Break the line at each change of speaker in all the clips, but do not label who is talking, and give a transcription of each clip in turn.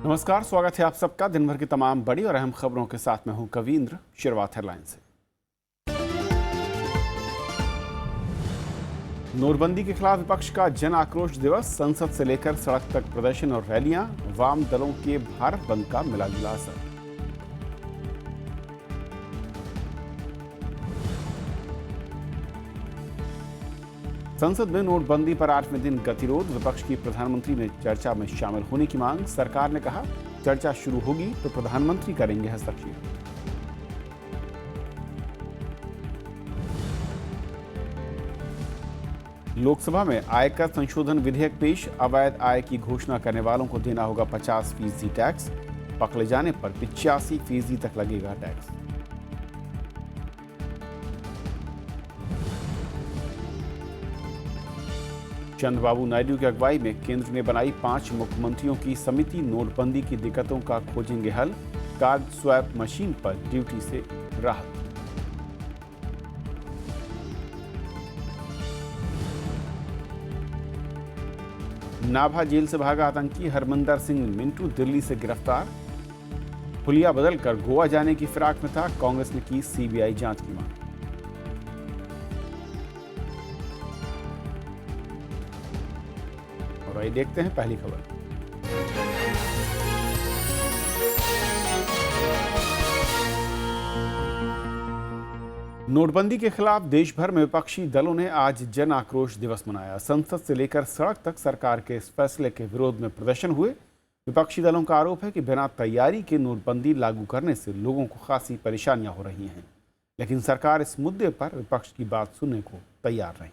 नमस्कार, स्वागत है आप सबका दिन भर की तमाम बड़ी और अहम खबरों के साथ। मैं हूं कवींद्र। शुरुआत हेडलाइन से। नोटबंदी के खिलाफ विपक्ष का जन आक्रोश दिवस, संसद से लेकर सड़क तक प्रदर्शन और रैलियां, वाम दलों के भारत बंद का मिला जुला असर। संसद में नोटबंदी पर 8वें दिन गतिरोध, विपक्ष की प्रधानमंत्री ने चर्चा में शामिल होने की मांग। सरकार ने कहा चर्चा शुरू होगी तो प्रधानमंत्री करेंगे हस्तक्षेप। लोकसभा में आयकर संशोधन विधेयक पेश, अवैध आय की घोषणा करने वालों को देना होगा 50% टैक्स, पकड़े जाने पर 85% तक लगेगा टैक्स। चंद्रबाबू नायडू की अगुवाई में केंद्र ने बनाई 5 मुख्यमंत्रियों की समिति, नोटबंदी की दिक्कतों का खोजेंगे हल, कार्ड स्वैप मशीन पर ड्यूटी से राहत। नाभा जेल से भागा आतंकी हरमंदर सिंह मिंटू दिल्ली से गिरफ्तार, हुलिया बदलकर गोवा जाने की फिराक में था। कांग्रेस ने की सीबीआई जांच की मांग। और आइए देखते हैं पहली खबर। नोटबंदी के खिलाफ देश भर में विपक्षी दलों ने आज जन आक्रोश दिवस मनाया। संसद से लेकर सड़क तक सरकार के इस फैसले के विरोध में प्रदर्शन हुए। विपक्षी दलों का आरोप है कि बिना तैयारी के नोटबंदी लागू करने से लोगों को खासी परेशानियां हो रही हैं, लेकिन सरकार इस मुद्दे पर विपक्ष की बात सुनने को तैयार नहीं।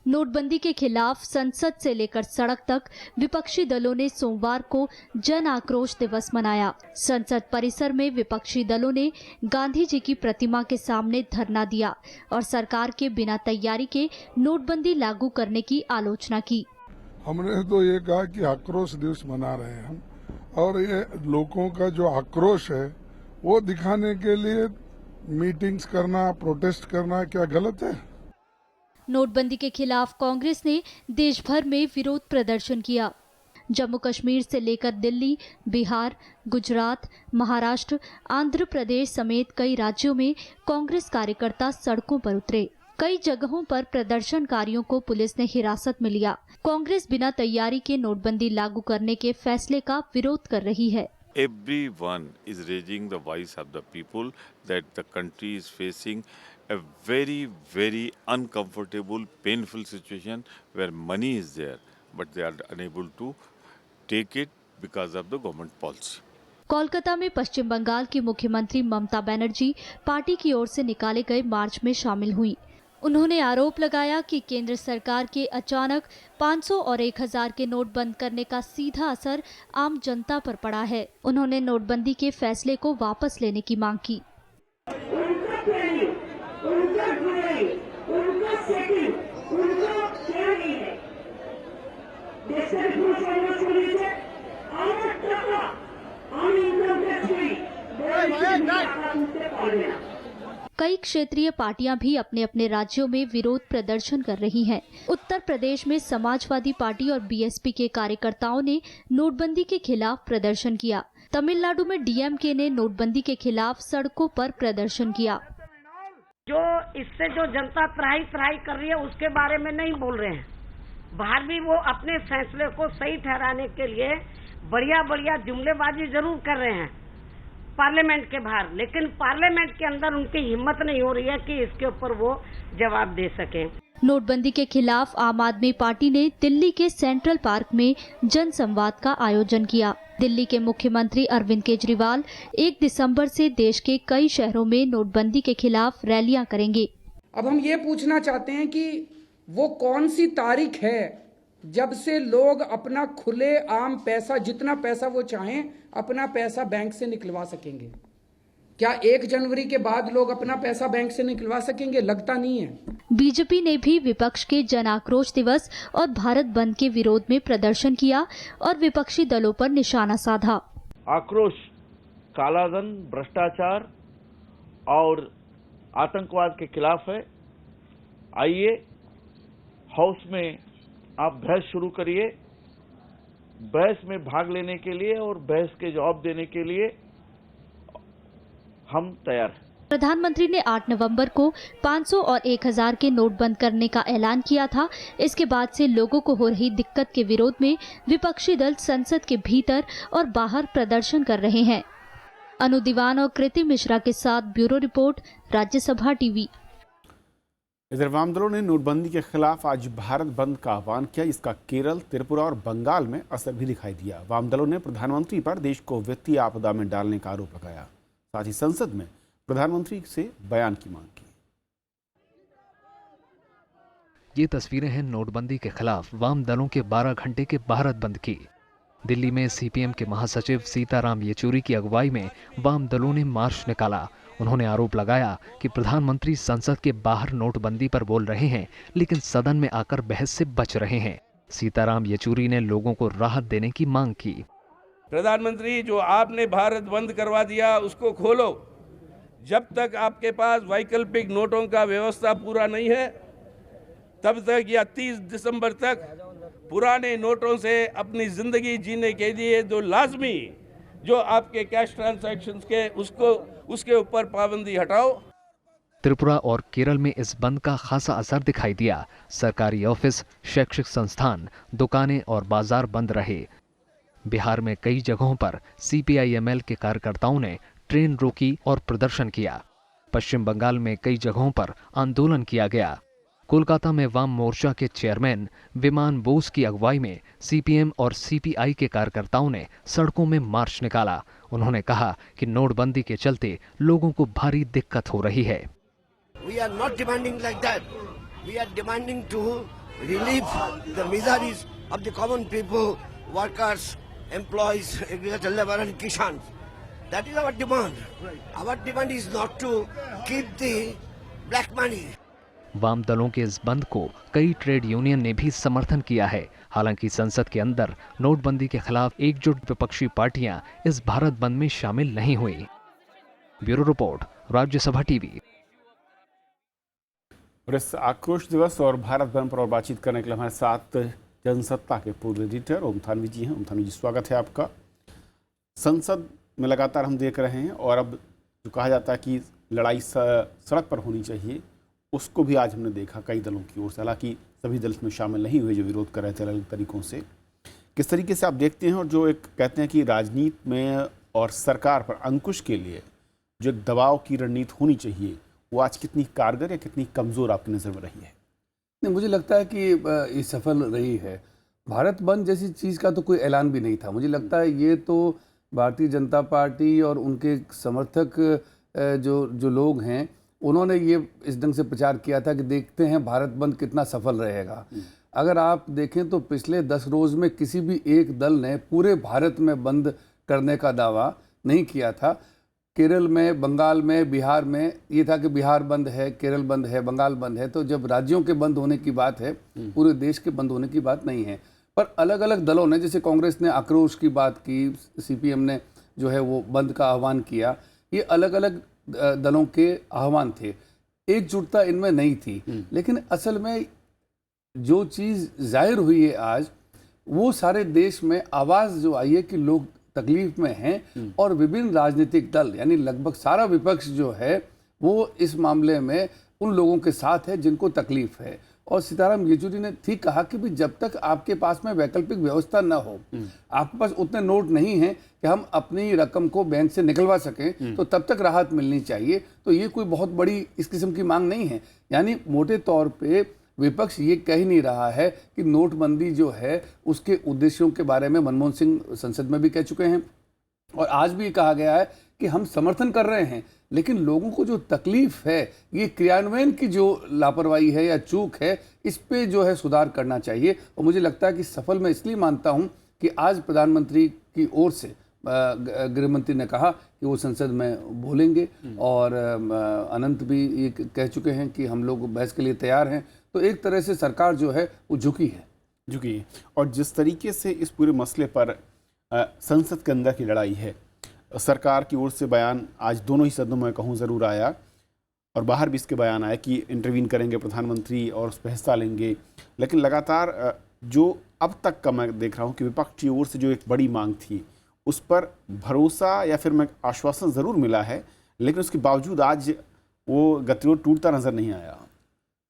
नोटबंदी के खिलाफ संसद से लेकर सड़क तक विपक्षी दलों ने सोमवार को जन आक्रोश दिवस मनाया। संसद परिसर में विपक्षी दलों ने गांधी जी की प्रतिमा के सामने धरना दिया और सरकार के बिना तैयारी के नोटबंदी लागू करने की आलोचना की।
हमने तो ये कहा कि आक्रोश दिवस मना रहे हैं हम, और ये लोगों का जो आक्रोश है वो दिखाने के लिए मीटिंग्स करना, प्रोटेस्ट करना क्या गलत है?
नोटबंदी के खिलाफ कांग्रेस ने देश भर में विरोध प्रदर्शन किया। जम्मू कश्मीर से लेकर दिल्ली, बिहार, गुजरात, महाराष्ट्र, आंध्र प्रदेश समेत कई राज्यों में कांग्रेस कार्यकर्ता सड़कों पर उतरे। कई जगहों पर प्रदर्शनकारियों को पुलिस ने हिरासत में लिया। कांग्रेस बिना तैयारी के नोटबंदी लागू करने के फैसले का विरोध कर रही है।
Everyone is raising the voice of the people that the country is facing a very uncomfortable, painful situation where money is there, but they are unable to take it because of the government policy.
Kolkata में पश्चिम बंगाल की मुख्यमंत्री Mamata Banerjee party की ओर से निकाले गए मार्च में शामिल हुई। उन्होंने आरोप लगाया कि केंद्र सरकार के अचानक 500 और 1000 के नोट बंद करने का सीधा असर आम जनता पर पड़ा है। उन्होंने नोटबंदी के फैसले को वापस लेने की मांग की। कई क्षेत्रीय पार्टियां भी अपने अपने राज्यों में विरोध प्रदर्शन कर रही हैं। उत्तर प्रदेश में समाजवादी पार्टी और बीएसपी के कार्यकर्ताओं ने नोटबंदी के खिलाफ प्रदर्शन किया। तमिलनाडु में डीएमके ने नोटबंदी के खिलाफ सड़कों पर प्रदर्शन किया।
जो इससे जो जनता त्राही कर रही है उसके बारे में नहीं बोल रहे हैं। बाहर भी वो अपने फैसले को सही ठहराने के लिए बढ़िया जुमलेबाजी जरूर कर रहे हैं पार्लियामेंट के बाहर, लेकिन पार्लियामेंट के अंदर उनकी हिम्मत नहीं हो रही है कि इसके ऊपर वो जवाब दे सके।
नोटबंदी के खिलाफ आम आदमी पार्टी ने दिल्ली के सेंट्रल पार्क में जन संवाद का आयोजन किया। दिल्ली के मुख्यमंत्री अरविंद केजरीवाल 1 दिसंबर से देश के कई शहरों में नोटबंदी के खिलाफ रैलियां करेंगे।
अब हम ये पूछना चाहते हैं कि वो कौन सी तारीख है जब से लोग अपना खुले आम पैसा, जितना पैसा वो चाहें, अपना पैसा बैंक से निकलवा सकेंगे? क्या 1 जनवरी के बाद लोग अपना पैसा बैंक से निकलवा सकेंगे? लगता नहीं है।
बीजेपी ने भी विपक्ष के जन आक्रोश दिवस और भारत बंद के विरोध में प्रदर्शन किया और विपक्षी दलों पर निशाना साधा।
आक्रोश कालाधन, भ्रष्टाचार और आतंकवाद के खिलाफ है। आइए हाउस में आप बहस शुरू करिए बहस में भाग लेने के लिए और बहस के जवाब देने के लिए हम तैयार हैं।
प्रधानमंत्री ने 8 नवंबर को 500 और 1000 के नोट बंद करने का ऐलान किया था। इसके बाद से लोगों को हो रही दिक्कत के विरोध में विपक्षी दल संसद के भीतर और बाहर प्रदर्शन कर रहे हैं। अनु दीवान और कृति मिश्रा के साथ ब्यूरो रिपोर्ट, राज्यसभा टीवी।
इधर वाम दलों ने नोटबंदी के खिलाफ आज भारत बंद का आह्वान किया, जिसका केरल, त्रिपुरा और बंगाल में असर भी दिखाई दिया। वाम दलों ने प्रधानमंत्री पर देश को वित्तीय आपदा में डालने का आरोप लगाया। साथ ही संसद में प्रधानमंत्री से बयान की मांग की।
ये तस्वीरें हैं नोटबंदी के खिलाफ वाम दलों के 12 घंटे के भारत बंद की। दिल्ली में सीपीएम के महासचिव सीताराम येचुरी की अगुवाई में वाम दलों ने मार्च निकाला। उन्होंने आरोप लगाया कि प्रधानमंत्री संसद के बाहर नोटबंदी पर बोल रहे हैं, लेकिन सदन में आकर बहस से बच रहे हैं। सीताराम येचुरी ने लोगों को राहत देने की मांग की।
प्रधानमंत्री, जो आपने भारत बंद करवा दिया उसको खोलो। जब तक आपके पास वैकल्पिक नोटों का व्यवस्था पूरा नहीं है, तब तक या 30 दिसंबर तक पुराने नोटों से अपनी जिंदगी जीने के लिए जो आपके कैश ट्रांजैक्शंस के उसके ऊपर पाबंदी हटाओ।
त्रिपुरा और केरल में इस बंद का खासा असर दिखाई दिया। सरकारी ऑफिस, शैक्षिक संस्थान, दुकानें और बाजार बंद रहे। बिहार में कई जगहों पर सीपीआई-एमएल के कार्यकर्ताओं ने ट्रेन रोकी और प्रदर्शन किया। पश्चिम बंगाल में कई जगहों पर आंदोलन किया गया। कोलकाता में वाम मोर्चा के चेयरमैन विमान बोस की अगुवाई में सीपीएम और सीपीआई के कार्यकर्ताओं ने सड़कों में मार्च निकाला। उन्होंने कहा कि नोटबंदी के चलते लोगों को भारी दिक्कत हो रही है।
We are not demanding like that. We are demanding to relieve the miseries of the common people, workers, employees, agricultural labor and Kisans. That is our demand. Our demand is not to keep the black money.
वाम दलों के इस बंद को कई trade union ने भी समर्थन किया है। हालांकि संसद के अंदर नोटबंदी के खिलाफ एकजुट विपक्षी पार्टियां इस भारत बंद में शामिल नहीं हुई। Bureau report, Rajya Sabha TV.
और इस आक्रोश दिवस और भारत बंद पर और बातचीत करने के लिए हमारे साथ जनसत्ता के पूर्व एडिटर ओम थानवी जी हैं। ओम थानवी जी, स्वागत है आपका। संसद में लगातार हम देख रहे हैं और अब जो कहा जाता है कि लड़ाई सड़क पर होनी चाहिए, उसको भी आज हमने देखा कई दलों की ओर से। हालांकि सभी दल इसमें शामिल नहीं हुए जो विरोध कर रहे थे अलग तरीकों से। किस तरीके से आप देखते हैं, और जो एक कहते हैं कि राजनीति में और सरकार पर अंकुश के लिए जो एक दबाव की रणनीति होनी चाहिए, वो आज कितनी कारगर या कितनी कमज़ोर आपकी नज़र में रही है?
नहीं, मुझे लगता है कि ये सफल रही है। भारत बंद जैसी चीज़ का तो कोई ऐलान भी नहीं था। मुझे लगता है ये तो भारतीय जनता पार्टी और उनके समर्थक जो लोग हैं, उन्होंने ये इस ढंग से प्रचार किया था कि देखते हैं भारत बंद कितना सफल रहेगा। अगर आप देखें तो पिछले 10 रोज़ में किसी भी एक दल ने पूरे भारत में बंद करने का दावा नहीं किया था। केरल में, बंगाल में, बिहार में ये था कि बिहार बंद है, केरल बंद है, बंगाल बंद है। तो जब राज्यों के बंद होने की बात है, पूरे देश के बंद होने की बात नहीं है। पर अलग अलग दलों ने, जैसे कांग्रेस ने आक्रोश की बात की, सीपीएम ने जो है वो बंद का आह्वान किया, ये अलग अलग दलों के आह्वान थे। एकजुटता इनमें नहीं थी। लेकिन असल में जो चीज़ जाहिर हुई है आज, वो सारे देश में आवाज़ जो आई है कि लोग तकलीफ में हैं और विभिन्न राजनीतिक दल यानी लगभग सारा विपक्ष जो है वो इस मामले में उन लोगों के साथ है जिनको तकलीफ है। और सीताराम येचुरी ने ठीक कहा कि भी जब तक आपके पास में वैकल्पिक व्यवस्था न हो, आपके पास उतने नोट नहीं हैं कि हम अपनी रकम को बैंक से निकलवा सकें, तो तब तक राहत मिलनी चाहिए। तो ये कोई बहुत बड़ी इस किस्म की मांग नहीं है। यानी मोटे तौर पे विपक्ष ये कह नहीं रहा है कि नोटबंदी जो है उसके उद्देश्यों के बारे में मनमोहन सिंह संसद में भी कह चुके हैं और आज भी कहा गया है कि हम समर्थन कर रहे हैं, लेकिन लोगों को जो तकलीफ है, ये क्रियान्वयन की जो लापरवाही है या चूक है, इस पे जो है सुधार करना चाहिए। और मुझे लगता है कि सफल मैं इसलिए मानता हूं कि आज प्रधानमंत्री की ओर से गृह मंत्री ने कहा कि वो संसद में बोलेंगे और अनंत भी ये कह चुके हैं कि हम लोग बहस के लिए तैयार हैं। तो एक तरह से सरकार जो है वो झुकी है।
और जिस तरीके से इस पूरे मसले पर संसद के अंदर की लड़ाई है, सरकार की ओर से बयान आज दोनों ही सदनों में कहूँ ज़रूर आया और बाहर भी इसके बयान आया कि इंटरवीन करेंगे प्रधानमंत्री और उस पर हिस्सा लेंगे, लेकिन लगातार जो अब तक का मैं देख रहा हूँ कि विपक्ष की ओर से जो एक बड़ी मांग थी उस पर भरोसा या फिर मैं आश्वासन ज़रूर मिला है, लेकिन उसके बावजूद आज वो गतिरोध टूटता नज़र नहीं आया।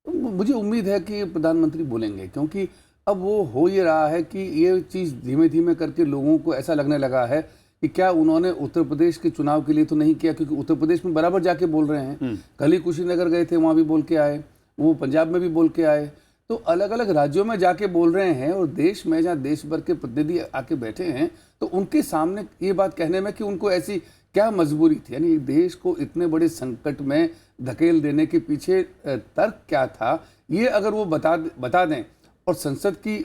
मुझे उम्मीद है कि प्रधानमंत्री बोलेंगे, क्योंकि अब वो हो ये रहा है कि ये चीज़ धीमे धीमे करके लोगों को ऐसा लगने लगा है कि क्या उन्होंने उत्तर प्रदेश के चुनाव के लिए तो नहीं किया, क्योंकि उत्तर प्रदेश में बराबर जाके बोल रहे हैं। कल ही कुशीनगर गए थे, वहाँ भी बोल के आए, वो पंजाब में भी बोल के आए, तो अलग अलग राज्यों में जाके बोल रहे हैं। और देश में जहाँ देश भर के प्रतिनिधि आके बैठे हैं तो उनके सामने ये बात कहने में कि उनको ऐसी क्या मजबूरी थी, यानी देश को इतने बड़े संकट में धकेल देने के पीछे तर्क क्या था, ये अगर वो बता दें और संसद की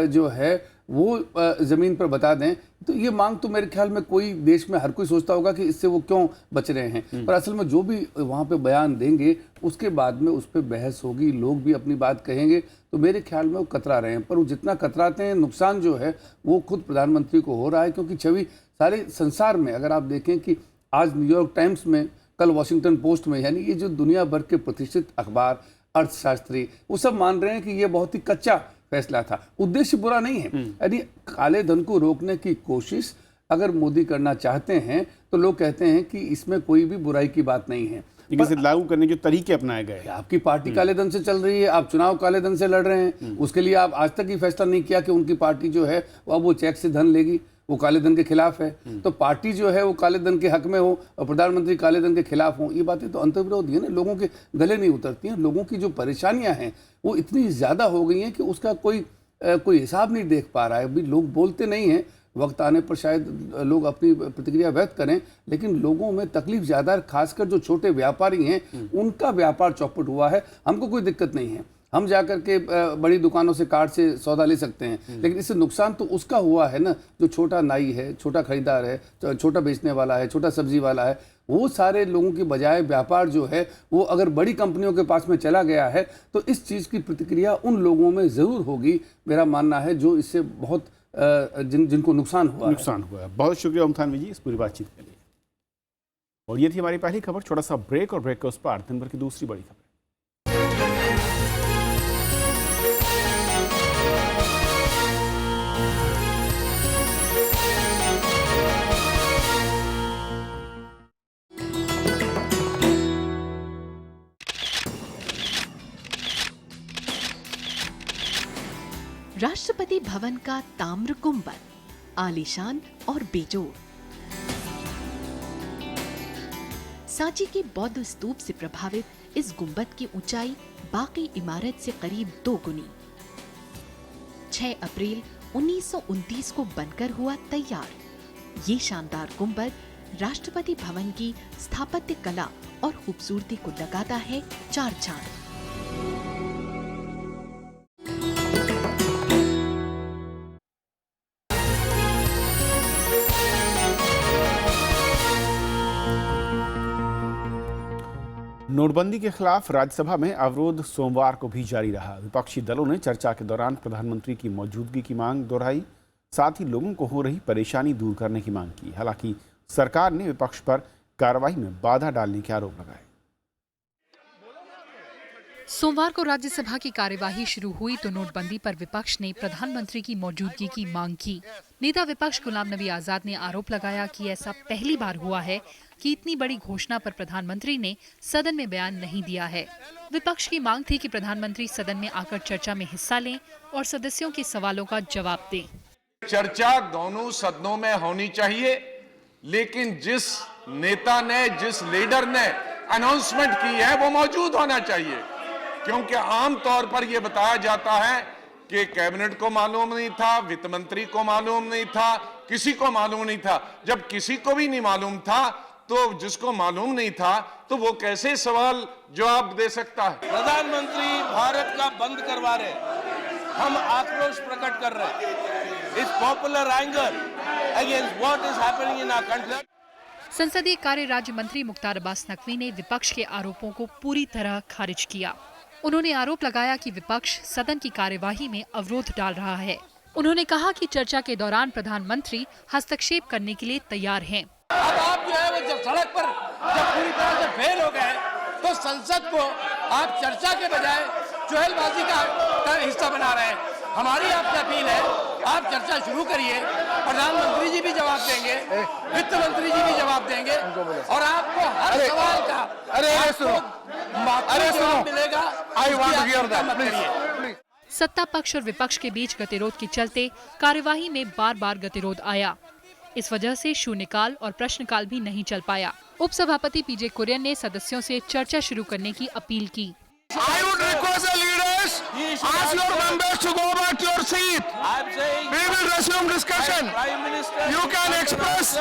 जो है वो ज़मीन पर बता दें, तो ये मांग तो मेरे ख्याल में कोई देश में हर कोई सोचता होगा कि इससे वो क्यों बच रहे हैं। पर असल में जो भी वहाँ पे बयान देंगे उसके बाद में उस पर बहस होगी, लोग भी अपनी बात कहेंगे, तो मेरे ख्याल में वो कतरा रहे हैं। पर वो जितना कतराते हैं, नुकसान जो है वो खुद प्रधानमंत्री को हो रहा है, क्योंकि छवि सारे संसार में अगर आप देखें कि आज न्यूयॉर्क टाइम्स में, कल वॉशिंगटन पोस्ट में, यानी ये जो दुनिया भर के प्रतिष्ठित अखबार, अर्थशास्त्री, वो सब मान रहे हैं कि ये बहुत ही कच्चा फैसला था। उद्देश्य बुरा नहीं है, यानी काले धन को रोकने की कोशिश अगर मोदी करना चाहते हैं तो लोग कहते हैं कि इसमें कोई भी बुराई की बात नहीं है।
इसे लागू करने के तरीके अपनाए गए।
आपकी पार्टी काले धन से चल रही है, आप चुनाव काले धन से लड़ रहे हैं, उसके लिए आप आज तक ही फैसला नहीं किया कि उनकी पार्टी जो है अब वो चेक से धन लेगी, वो काले धन के खिलाफ है। तो पार्टी जो है वो काले धन के हक में हो और प्रधानमंत्री काले धन के खिलाफ हो, ये बातें तो अंतर्विरोधी है ना, लोगों के गले नहीं उतरती हैं। लोगों की जो परेशानियां हैं वो इतनी ज़्यादा हो गई हैं कि उसका कोई हिसाब नहीं देख पा रहा है। अभी लोग बोलते नहीं हैं, वक्त आने पर शायद लोग अपनी प्रतिक्रिया व्यक्त करें, लेकिन लोगों में तकलीफ ज़्यादा है, खासकर जो छोटे व्यापारी हैं उनका व्यापार चौपट हुआ है। हमको कोई दिक्कत नहीं है, हम जाकर के बड़ी दुकानों से कार्ड से सौदा ले सकते हैं, लेकिन इससे नुकसान तो उसका हुआ है ना जो छोटा नाई है, छोटा खरीदार है, छोटा बेचने वाला है, छोटा सब्जी वाला है। वो सारे लोगों की बजाय व्यापार जो है वो अगर बड़ी कंपनियों के पास में चला गया है तो इस चीज़ की प्रतिक्रिया उन लोगों में ज़रूर होगी, मेरा मानना है, जो इससे बहुत जिनको नुकसान हुआ है।
बहुत शुक्रिया ओमथानवी जी इस पूरी बातचीत के लिए। और ये थी हमारी पहली खबर। छोटा सा ब्रेक और ब्रेक के उस पार दिन भर की दूसरी बड़ी खबर।
राष्ट्रपति भवन का ताम्र गुंबद आलीशान और बेजोड़। सांची के बौद्ध स्तूप से प्रभावित इस गुंबद की ऊंचाई बाकी इमारत से करीब 2 गुनी। 6 अप्रैल 1929 को बनकर हुआ तैयार। ये शानदार गुंबद राष्ट्रपति भवन की स्थापत्य कला और खूबसूरती को लगाता है 4 चांद।
नोटबंदी के खिलाफ राज्यसभा में अवरोध सोमवार को भी जारी रहा। विपक्षी दलों ने चर्चा के दौरान प्रधानमंत्री की मौजूदगी की मांग दोहराई, साथ ही लोगों को हो रही परेशानी दूर करने की मांग की। हालांकि सरकार ने विपक्ष पर कार्रवाई में बाधा डालने के आरोप लगाए।
सोमवार को राज्यसभा की कार्यवाही शुरू हुई तो नोटबंदी पर विपक्ष ने प्रधानमंत्री की मौजूदगी की मांग की। नेता विपक्ष गुलाम नबी आजाद ने आरोप लगाया कि ऐसा पहली बार हुआ है कि इतनी बड़ी घोषणा पर प्रधानमंत्री ने सदन में बयान नहीं दिया है। विपक्ष की मांग थी कि प्रधानमंत्री सदन में आकर चर्चा में हिस्सा लें और सदस्यों के सवालों का जवाब दें।
चर्चा दोनों सदनों में होनी चाहिए, लेकिन जिस नेता ने, जिस लीडर ने अनाउंसमेंट की है वो मौजूद होना चाहिए, क्योंकि आम तौर पर यह बताया जाता है कि कैबिनेट को मालूम नहीं था, वित्त मंत्री को मालूम नहीं था, किसी को मालूम नहीं था। जब किसी को भी नहीं मालूम था तो जिसको मालूम नहीं था तो वो कैसे सवाल जवाब दे सकता है?
प्रधानमंत्री भारत का बंद करवा रहे, हम आक्रोश प्रकट कर रहे हैं। इस popular anger against what is happening in our country.
संसदीय कार्य राज्य मंत्री मुख्तार अब्बास नकवी ने विपक्ष के आरोपों को पूरी तरह खारिज किया। उन्होंने आरोप लगाया कि विपक्ष सदन की कार्यवाही में अवरोध डाल रहा है। उन्होंने कहा कि चर्चा के दौरान प्रधानमंत्री हस्तक्षेप करने के लिए तैयार हैं।
अब आप जो है वो जब सड़क पर जब पूरी तरह से फेल हो गए तो संसद को आप चर्चा के बजाय चुहलबाजी का हिस्सा बना रहे हैं। हमारी आपसे अपील है, आप चर्चा शुरू करिए, प्रधानमंत्री जी भी जवाब देंगे, वित्त मंत्री जी भी जवाब देंगे, और आपको हर सवाल का जवाब मिलेगा। मत करिए।
सत्ता पक्ष और विपक्ष के बीच गतिरोध के चलते कार्यवाही में बार बार गतिरोध आया। इस वजह से शून्यकाल और प्रश्नकाल भी नहीं चल पाया। उपसभापति पीजे कुरियन ने सदस्यों से चर्चा शुरू करने की अपील की।
I would request the leaders, ask your members to go back to your seat. We will resume discussion. You can express,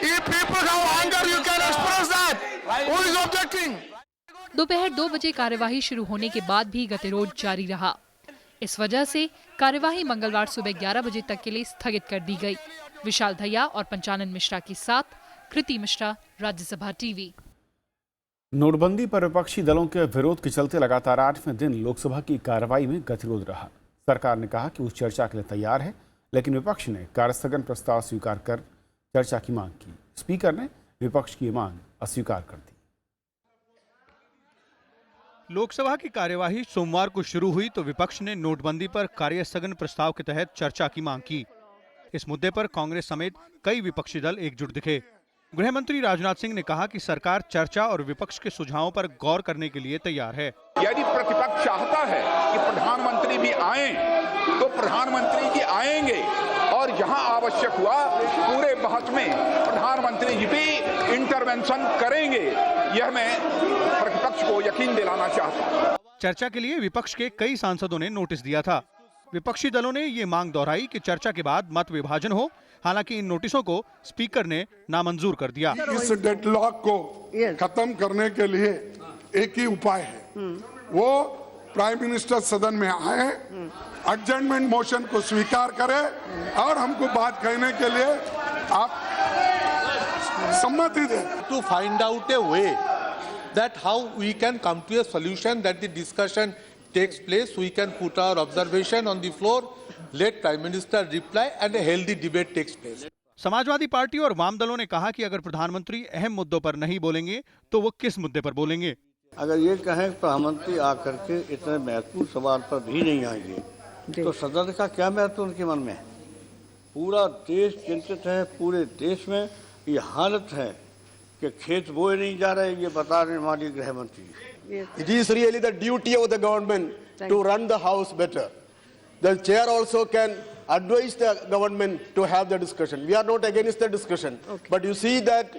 if people have anger, you can express that. Who is objecting?
दोपहर 2 बजे कार्यवाही शुरू होने के बाद भी गतिरोध जारी रहा। इस वजह से कार्यवाही मंगलवार सुबह 11 बजे तक के लिए स्थगित कर दी गई। विशाल दहिया और पंचानन मिश्रा के साथ कृति मिश्रा, राज्यसभा टीवी।
नोटबंदी पर विपक्षी दलों के विरोध के चलते लगातार 8वें दिन लोकसभा की कार्रवाई में गतिरोध रहा। सरकार ने कहा कि उस चर्चा के लिए तैयार है, लेकिन विपक्ष ने कार्यस्थगन प्रस्ताव स्वीकार कर चर्चा की मांग की। स्पीकर ने विपक्ष की मांग अस्वीकार कर दी।
लोकसभा की कार्यवाही सोमवार को शुरू हुई तो विपक्ष ने नोटबंदी पर कार्यस्थगन प्रस्ताव के तहत चर्चा की मांग की। इस मुद्दे पर कांग्रेस समेत कई विपक्षी दल एकजुट दिखे। गृह मंत्री राजनाथ सिंह ने कहा कि सरकार चर्चा और विपक्ष के सुझावों पर गौर करने के लिए तैयार है।
यदि प्रतिपक्ष चाहता है कि प्रधानमंत्री भी आए तो प्रधानमंत्री जी आएंगे और जहां आवश्यक हुआ पूरे बहस में प्रधानमंत्री जी भी इंटरवेंशन करेंगे। यह मैं प्रतिपक्ष को यकीन दिलाना चाहता हूं।
चर्चा के लिए विपक्ष के कई सांसदों ने नोटिस दिया था। विपक्षी दलों ने ये मांग दोहराई कि चर्चा के बाद मत विभाजन हो। हालांकि इन नोटिसों को स्पीकर ने नामंजूर कर दिया।
इस डेडलॉक को खत्म करने के लिए एक ही उपाय है, वो प्राइम मिनिस्टर सदन में आए, एडजर्नमेंट मोशन को स्वीकार करें और हमको बात कहने के लिए आप सम्मति दें।
To find out a way that how we can come to a solution that the discussion takes place, we can put our observation on the floor, let Prime Minister reply and a healthy debate takes place.
Samajwadi party और वाम दलों ने कहा कि अगर प्रधानमंत्री अहम मुद्दों पर नहीं बोलेंगे तो वो किस मुद्दे पर बोलेंगे।
अगर ये कहें प्रधानमंत्री आकर के इतने महत्वपूर्ण सवाल पर भी नहीं आएंगे तो सदन का क्या महत्व उनके मन में है। पूरा देश चिंतित है, पूरे देश में ये हालत है कि खेत बोए नहीं जा रहे, ये बता रहे हमारी गृह मंत्री।
It is really the duty of the government to run the house better. The chair also can advise the government to have the discussion. We are not against the discussion, but you see that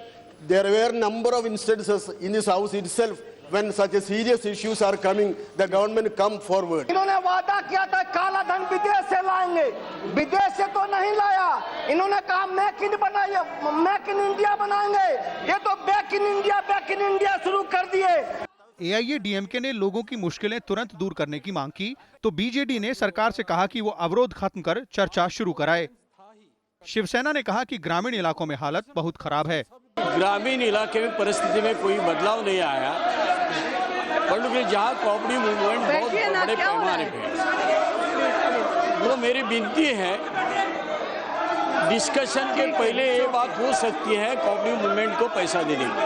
there were a number of instances in this house itself when such a serious issues are coming, the government come forward.
इन्होंने वादा किया था काला धन विदेश से लाएंगे, विदेश से तो नहीं लाया। इन्होंने कहा मेक इन इंडिया बनाएंगे, ये तो बैक इन इंडिया शुरू कर दिए।
AIADMK ने लोगों की मुश्किलें तुरंत दूर करने की मांग की तो बीजेडी ने सरकार से कहा कि वो अवरोध खत्म कर चर्चा शुरू कराए। शिवसेना ने कहा कि ग्रामीण इलाकों में हालत बहुत खराब है।
ग्रामीण इलाके में परिस्थिति में कोई बदलाव नहीं आया, परंतु जहाँ कोऑपरेटिव मूवमेंट बहुत बड़े पैमाने पे, वो मेरी विनती है डिस्कशन के पहले ये बात हो सकती है कोऑपरेटिव मूवमेंट को पैसा देने की।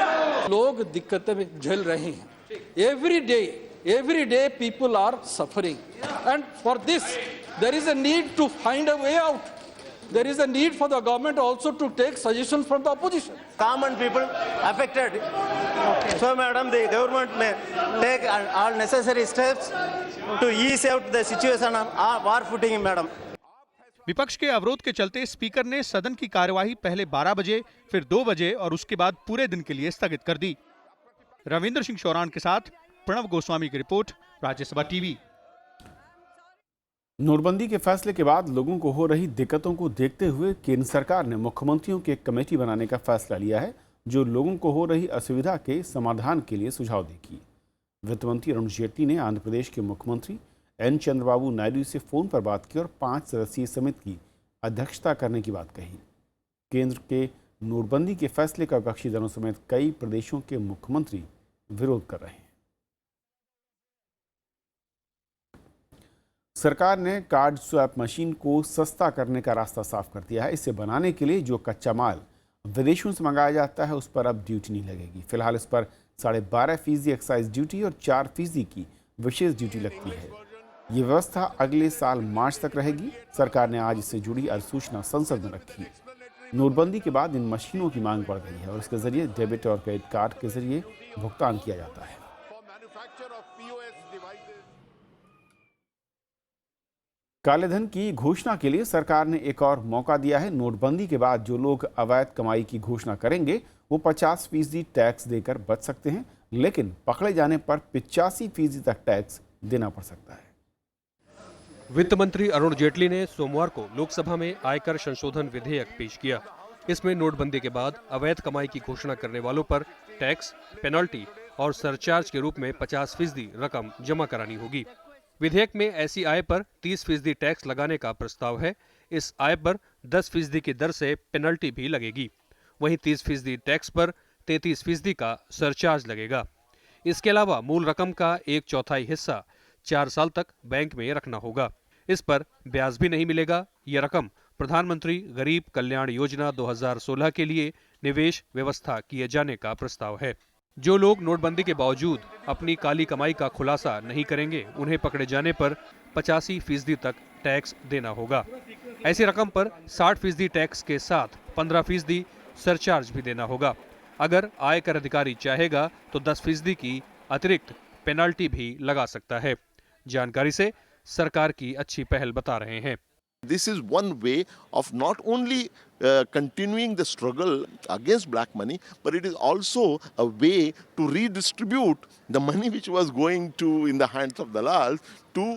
लोग दिक्कतें में झेल रहे हैं। Every day people are suffering, and for this there is a need to find a way out. There is a need for the government also to take suggestions from the opposition.
Common people affected. So, madam, the government may take all necessary steps to ease out the situation on war footing, madam.
विपक्ष के अवरोध के चलते speaker ने सदन की कार्यवाही पहले 12 बजे, फिर 2 बजे और उसके बाद पूरे दिन के लिए स्थगित कर दी। रविंद्र सिंह शौरान के साथ प्रणव गोस्वामी की रिपोर्ट, राज्यसभा टीवी।
नोटबंदी के फैसले के बाद लोगों को हो रही दिक्कतों को देखते हुए केंद्र सरकार ने मुख्यमंत्रियों की एक कमेटी बनाने का फैसला लिया है, जो लोगों को हो रही असुविधा के समाधान के लिए सुझाव देगी। वित्त मंत्री अरुण जेटली ने आंध्र प्रदेश के मुख्यमंत्री एन चंद्रबाबू नायडू से फोन पर बात की और 5 सदस्यीय समिति की अध्यक्षता करने की बात कही। केंद्र के नोटबंदी के फैसले का विपक्षी दलों समेत कई प्रदेशों के मुख्यमंत्री विरोध कर रहे हैं। सरकार ने कार्ड स्वैप मशीन को सस्ता करने का रास्ता साफ कर दिया है। इसे बनाने के लिए जो कच्चा माल विदेशों से मंगाया जाता है उस पर अब ड्यूटी नहीं लगेगी। फिलहाल इस पर 12.5% एक्साइज ड्यूटी और 4% की विशेष ड्यूटी लगती है। ये व्यवस्था अगले साल मार्च तक रहेगी। सरकार ने आज इससे जुड़ी अधिसूचना संसद में रखी। नोटबंदी के बाद इन मशीनों की मांग बढ़ गई है और इसके जरिए डेबिट और क्रेडिट कार्ड के जरिए भुगतान किया जाता है। काले धन की घोषणा के लिए सरकार ने एक और मौका दिया है। नोटबंदी के बाद जो लोग अवैध कमाई की घोषणा करेंगे वो 50% टैक्स देकर बच सकते हैं, लेकिन पकड़े जाने पर 85% तक टैक्स देना पड़ सकता है।
वित्त मंत्री अरुण जेटली ने सोमवार को लोकसभा में आयकर संशोधन विधेयक पेश किया। इसमें नोटबंदी के बाद अवैध कमाई की घोषणा करने वालों पर टैक्स, पेनल्टी और सरचार्ज के रूप में 50% रकम जमा करानी होगी। विधेयक में ऐसी आय पर 30% टैक्स लगाने का प्रस्ताव है। इस आय पर 10% की दर से पेनल्टी भी लगेगी। वहीं 30% टैक्स पर 33% का सरचार्ज लगेगा। इसके अलावा मूल रकम का 1/4 हिस्सा 4 साल तक बैंक में रखना होगा। इस पर ब्याज भी नहीं मिलेगा। यह रकम प्रधानमंत्री गरीब कल्याण योजना 2016 के लिए निवेश व्यवस्था किए जाने का प्रस्ताव है। जो लोग नोटबंदी के बावजूद अपनी काली कमाई का खुलासा नहीं करेंगे, उन्हें पकड़े जाने पर 85% तक टैक्स देना होगा। ऐसी रकम पर 60% टैक्स के साथ 15% सरचार्ज भी देना होगा। अगर आयकर अधिकारी चाहेगा तो 10% की अतिरिक्त पेनल्टी भी लगा सकता है। जानकारी से सरकार की अच्छी पहल बता रहे हैं।
This is one way of not only continuing the struggle against black money, but it is also a way to redistribute the money which was going to in the hands of dalals to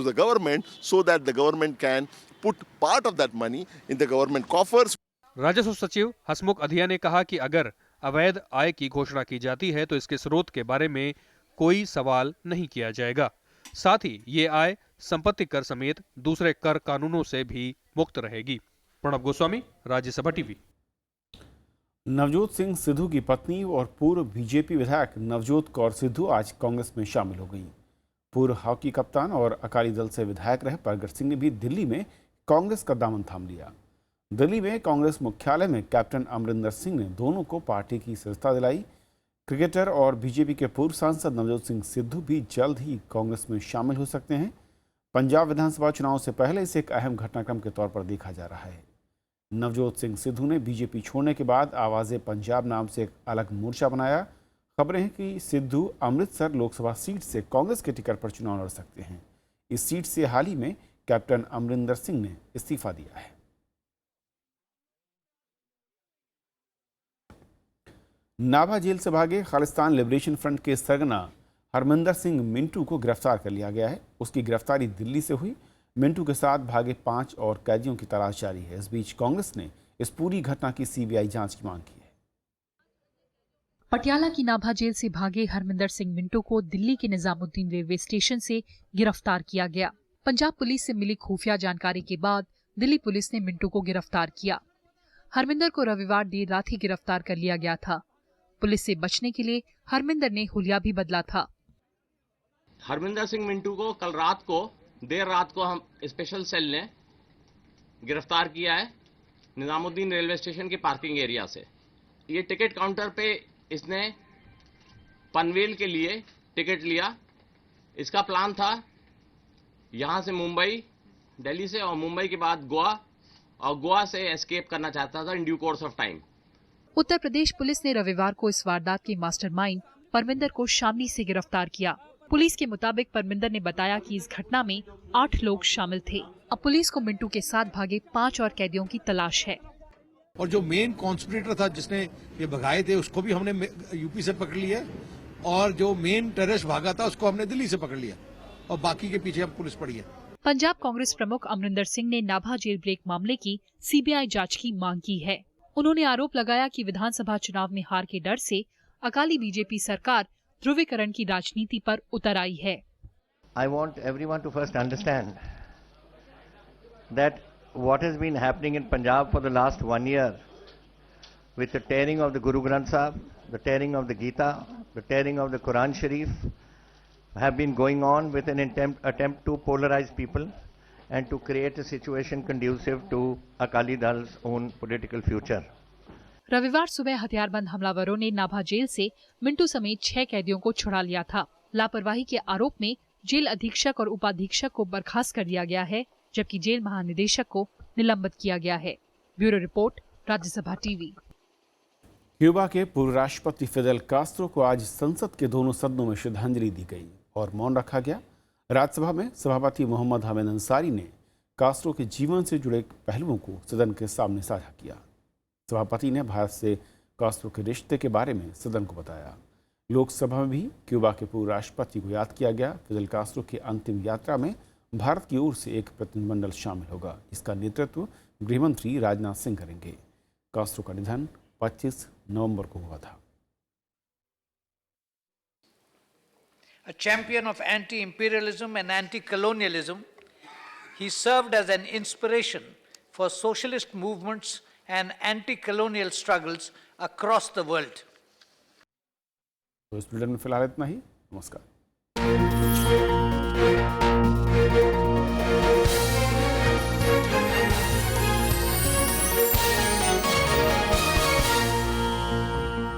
the government, so that the government can put part of that money in the government coffers.
राजस्व सचिव हसमुख अधिया ने कहा कि अगर अवैध आय की घोषणा की जाती है तो इसके स्रोत के बारे में कोई सवाल नहीं किया जाएगा। साथ ही ये आय संपत्ति कर समेत दूसरे कर कानूनों से भी मुक्त रहेगी। प्रणब गोस्वामी, राज्यसभा टीवी।
नवजोत सिंह सिद्धू की पत्नी और पूर्व बीजेपी विधायक नवजोत कौर सिद्धू आज कांग्रेस में शामिल हो गई। पूर्व हॉकी कप्तान और अकाली दल से विधायक रहे प्रगट सिंह ने भी दिल्ली में कांग्रेस का दामन थाम लिया। दिल्ली में कांग्रेस मुख्यालय में कैप्टन अमरिंदर सिंह ने दोनों को पार्टी की सदस्यता दिलाई। क्रिकेटर और बीजेपी के पूर्व सांसद नवजोत सिंह सिद्धू भी जल्द ही कांग्रेस में शामिल हो सकते हैं। पंजाब विधानसभा चुनाव से पहले इसे एक अहम घटनाक्रम के तौर पर देखा जा रहा है। नवजोत सिंह सिद्धू ने बीजेपी छोड़ने के बाद आवाज़े पंजाब नाम से एक अलग मोर्चा बनाया। खबरें हैं कि सिद्धू अमृतसर लोकसभा सीट से कांग्रेस के टिकट पर चुनाव लड़ सकते हैं। इस सीट से हाल ही में कैप्टन अमरिंदर सिंह ने इस्तीफा दिया है। नाभा जेल से भागे खालिस्तान लिबरेशन फ्रंट के सरगना हरमिंदर सिंह मिंटू को गिरफ्तार कर लिया गया है। उसकी गिरफ्तारी दिल्ली से हुई। मिंटू के साथ भागे 5 और कैदियों की तलाश जारी है। इस बीच कांग्रेस ने इस पूरी घटना की सीबीआई जांच की मांग की है।
पटियाला की नाभा जेल से भागे हरमिंदर सिंह मिंटू को दिल्ली के निजामुद्दीन रेलवे स्टेशन से गिरफ्तार किया गया। पंजाब पुलिस से मिली खुफिया जानकारी के बाद दिल्ली पुलिस ने मिंटू को गिरफ्तार किया। हरमिंदर को रविवार देर रात ही गिरफ्तार कर लिया गया था। पुलिस से बचने के लिए हरमिंदर ने हुलिया भी बदला था।
हरमिंदर सिंह मिंटू को कल रात को देर रात को हम स्पेशल सेल ने गिरफ्तार किया है निजामुद्दीन रेलवे स्टेशन के पार्किंग एरिया से। ये टिकट काउंटर पे इसने पनवेल के लिए टिकट लिया। इसका प्लान था यहां से मुंबई, दिल्ली से और मुंबई के बाद गोवा और गोवा से एस्केप करना चाहता था in due course of time.
Uttar Pradesh police ने रविवार को इस वारदात के मास्टरमाइंड परमिंदर को शामली से गिरफ्तार किया। पुलिस के मुताबिक परमिंदर ने बताया कि इस घटना में 8 लोग शामिल थे। अब पुलिस को मिंटू के साथ भागे 5 और कैदियों की तलाश है।
और जो मेन कॉन्स्पिरेटर था जिसने ये भगाए थे उसको भी हमने यूपी से पकड़ लिया और जो मेन टेररिस्ट भागा था उसको हमने दिल्ली से पकड़ लिया और बाकी के पीछे अब पुलिस पड़ी है।
पंजाब कांग्रेस प्रमुख अमरिंदर सिंह ने नाभा जेल ब्रेक मामले की सीबीआई जांच की मांग की है। उन्होंने आरोप लगाया कि विधानसभा चुनाव में हार के डर से अकाली बीजेपी सरकार ध्रुवीकरण की राजनीति पर उतर आई है।
I want everyone to first understand that what has been happening in Punjab for the last 1 year with the tearing of the Guru Granth Sahib, the tearing of the Gita, the tearing of the Quran Sharif have been going on with an attempt to polarize people and to create a situation conducive to Akali Dal's own political future.
रविवार सुबह हथियारबंद हमलावरों ने Nabha jail से मिंटू समेत 6 कैदियों को छुड़ा लिया था। लापरवाही के आरोप में जेल अधीक्षक और उपाधीक्षक को बर्खास्त कर दिया गया है, जबकि जेल महानिदेशक को निलंबित किया गया है। Bureau report, Rajya Sabha TV.
Cuba के पूर्व राष्ट्रपति फिदेल कास्त्रो को आज संसद के दोनों सदनों में श्रद्धांजलि दी गई और मौन रखा गया। राज्यसभा में सभापति मोहम्मद हामिद अंसारी ने कास्त्रो के जीवन से जुड़े पहलुओं को सदन के सामने साझा किया। सभापति ने भारत से कास्त्रो के रिश्ते के बारे में सदन को बताया। लोकसभा में भी क्यूबा के पूर्व राष्ट्रपति को याद किया गया। फिदेल कास्त्रो की अंतिम यात्रा में भारत की ओर से एक प्रतिनिधिमंडल शामिल होगा। इसका नेतृत्व गृहमंत्री राजनाथ सिंह करेंगे। कास्त्रो का निधन 25 नवंबर को हुआ था।
A champion of anti-imperialism and anti-colonialism, he served as an inspiration for socialist movements and anti-colonial struggles across the world.
तो इस बुलेटिन में फिलहाल इतना ही। नमस्कार।